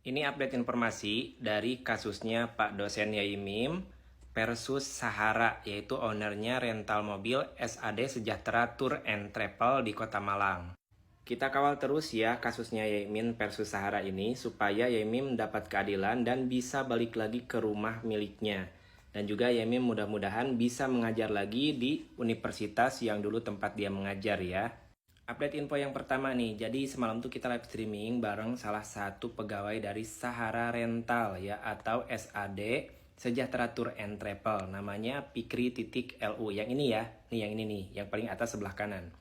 Ini update informasi dari kasusnya Pak dosen Yaimim versus Sahara, yaitu ownernya rental mobil SAD Sejahtera Tour and Travel di Kota Malang. Kita kawal terus ya kasusnya Yaimim versus Sahara ini supaya Yaimim mendapat keadilan dan bisa balik lagi ke rumah miliknya. Dan juga Yaimim mudah-mudahan bisa mengajar lagi di universitas yang dulu tempat dia mengajar ya. Update info yang pertama nih, jadi semalam tuh kita live streaming bareng salah satu pegawai dari Sahara Rental ya, atau SAD Sejahtera Tour and Travel, namanya Pikri.lu, yang ini ya, nih yang ini nih, yang paling atas sebelah kanan.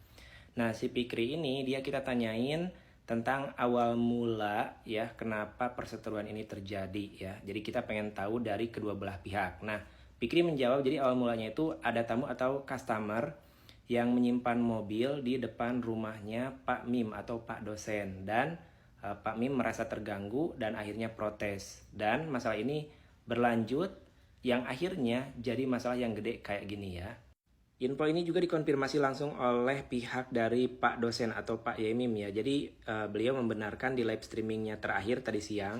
Nah si Pikri ini dia kita tanyain tentang awal mula ya, kenapa perseteruan ini terjadi ya, jadi kita pengen tahu dari kedua belah pihak. Nah Pikri menjawab jadi awal mulanya itu ada tamu atau customer yang menyimpan mobil di depan rumahnya Pak Mim atau Pak dosen, dan Pak Mim merasa terganggu dan akhirnya protes, dan masalah ini berlanjut yang akhirnya jadi masalah yang gede kayak gini ya. Info ini juga dikonfirmasi langsung oleh pihak dari Pak dosen atau Pak Yaimim ya. Jadi beliau membenarkan di live streamingnya terakhir tadi siang.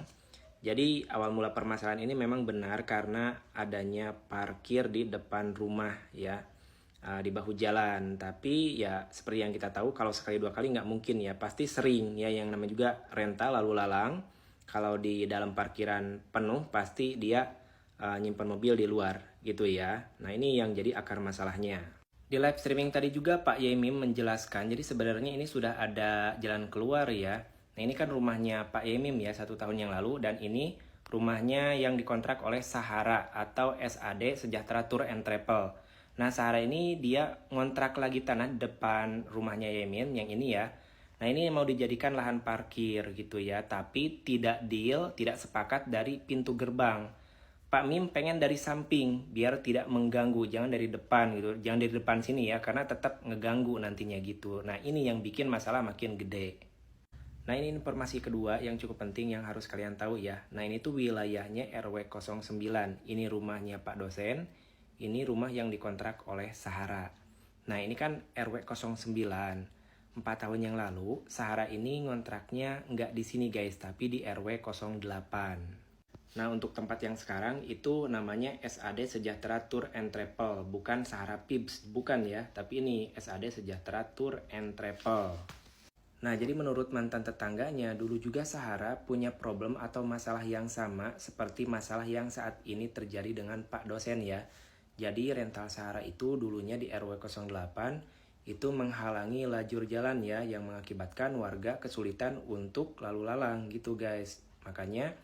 Jadi awal mula permasalahan ini memang benar karena adanya parkir di depan rumah ya, di bahu jalan. Tapi ya seperti yang kita tahu, kalau sekali dua kali nggak mungkin ya, pasti sering ya, yang namanya juga rental lalu lalang. Kalau di dalam parkiran penuh pasti dia nyimpan mobil di luar gitu ya. Nah ini yang jadi akar masalahnya. Di live streaming tadi juga Pak Yaimim menjelaskan, jadi sebenarnya ini sudah ada jalan keluar ya. Nah ini kan rumahnya Pak Yaimim ya 1 tahun yang lalu, dan ini rumahnya yang dikontrak oleh Sahara atau SAD Sejahtera Tour and Travel. Nah Sahara ini dia ngontrak lagi tanah depan rumahnya Yaimim yang ini ya. Nah ini mau dijadikan lahan parkir gitu ya, tapi tidak deal, tidak sepakat dari pintu gerbang. Pak Mim pengen dari samping biar tidak mengganggu, jangan dari depan gitu, jangan dari depan sini ya, karena tetap ngeganggu nantinya gitu. Nah ini yang bikin masalah makin gede. Nah ini informasi kedua yang cukup penting yang harus kalian tahu ya. Nah ini tuh wilayahnya RW 09, ini rumahnya Pak dosen, ini rumah yang dikontrak oleh Sahara. Nah ini kan RW 09, 4 tahun yang lalu Sahara ini ngontraknya nggak di sini guys, tapi di RW 08. Nah untuk tempat yang sekarang itu namanya SAD Sejahtera Tour and Travel, bukan Sahara Pibs, bukan ya, tapi ini SAD Sejahtera Tour and Travel. Nah jadi menurut mantan tetangganya, dulu juga Sahara punya problem atau masalah yang sama seperti masalah yang saat ini terjadi dengan Pak dosen ya. Jadi rental Sahara itu dulunya di RW 08 itu menghalangi lajur jalan ya, yang mengakibatkan warga kesulitan untuk lalu lalang gitu guys. Makanya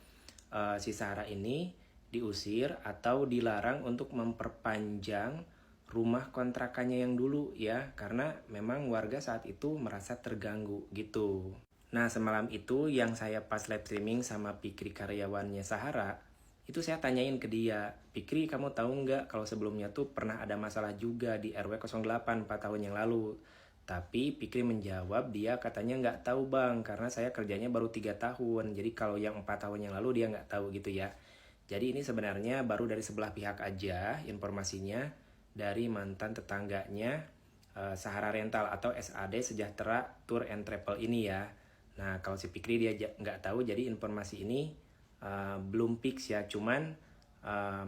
si Sahara ini diusir atau dilarang untuk memperpanjang rumah kontrakannya yang dulu ya, karena memang warga saat itu merasa terganggu gitu. Nah semalam itu yang saya pas live streaming sama Pikri karyawannya Sahara, itu saya tanyain ke dia, Pikri kamu tahu nggak kalau sebelumnya tuh pernah ada masalah juga di RW 08 4 tahun yang lalu. Tapi Pikri menjawab dia katanya nggak tahu bang, karena saya kerjanya baru 3 tahun, jadi kalau yang 4 tahun yang lalu dia nggak tahu gitu ya. Jadi ini sebenarnya baru dari sebelah pihak aja informasinya, dari mantan tetangganya Sahara Rental atau SAD Sejahtera Tour and Travel ini ya. Nah kalau si Pikri dia nggak tahu, jadi informasi ini belum fix ya. Cuman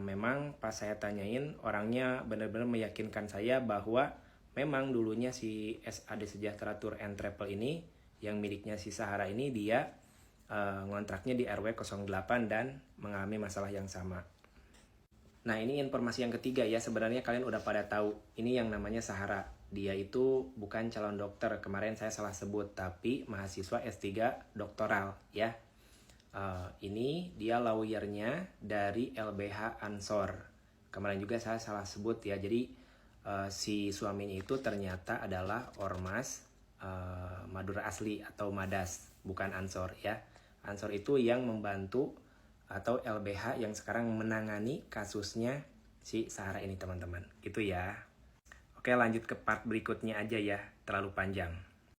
memang pas saya tanyain, orangnya benar-benar meyakinkan saya bahwa memang dulunya si SAD Sejahtera Tour and Travel ini yang miliknya si Sahara ini, dia ngontraknya di RW 08 dan mengalami masalah yang sama. Nah ini informasi yang ketiga ya, sebenarnya kalian udah pada tahu, ini yang namanya Sahara. Dia itu bukan calon dokter, kemarin saya salah sebut, tapi mahasiswa S3 doktoral ya. Ini dia lawyernya dari LBH Ansor. Kemarin juga saya salah sebut ya, jadi si suaminya itu ternyata adalah Ormas Madura Asli atau Madas, bukan Ansor ya. Ansor itu yang membantu atau LBH yang sekarang menangani kasusnya si Sahara ini teman-teman. Gitu ya. Oke lanjut ke part berikutnya aja ya, terlalu panjang.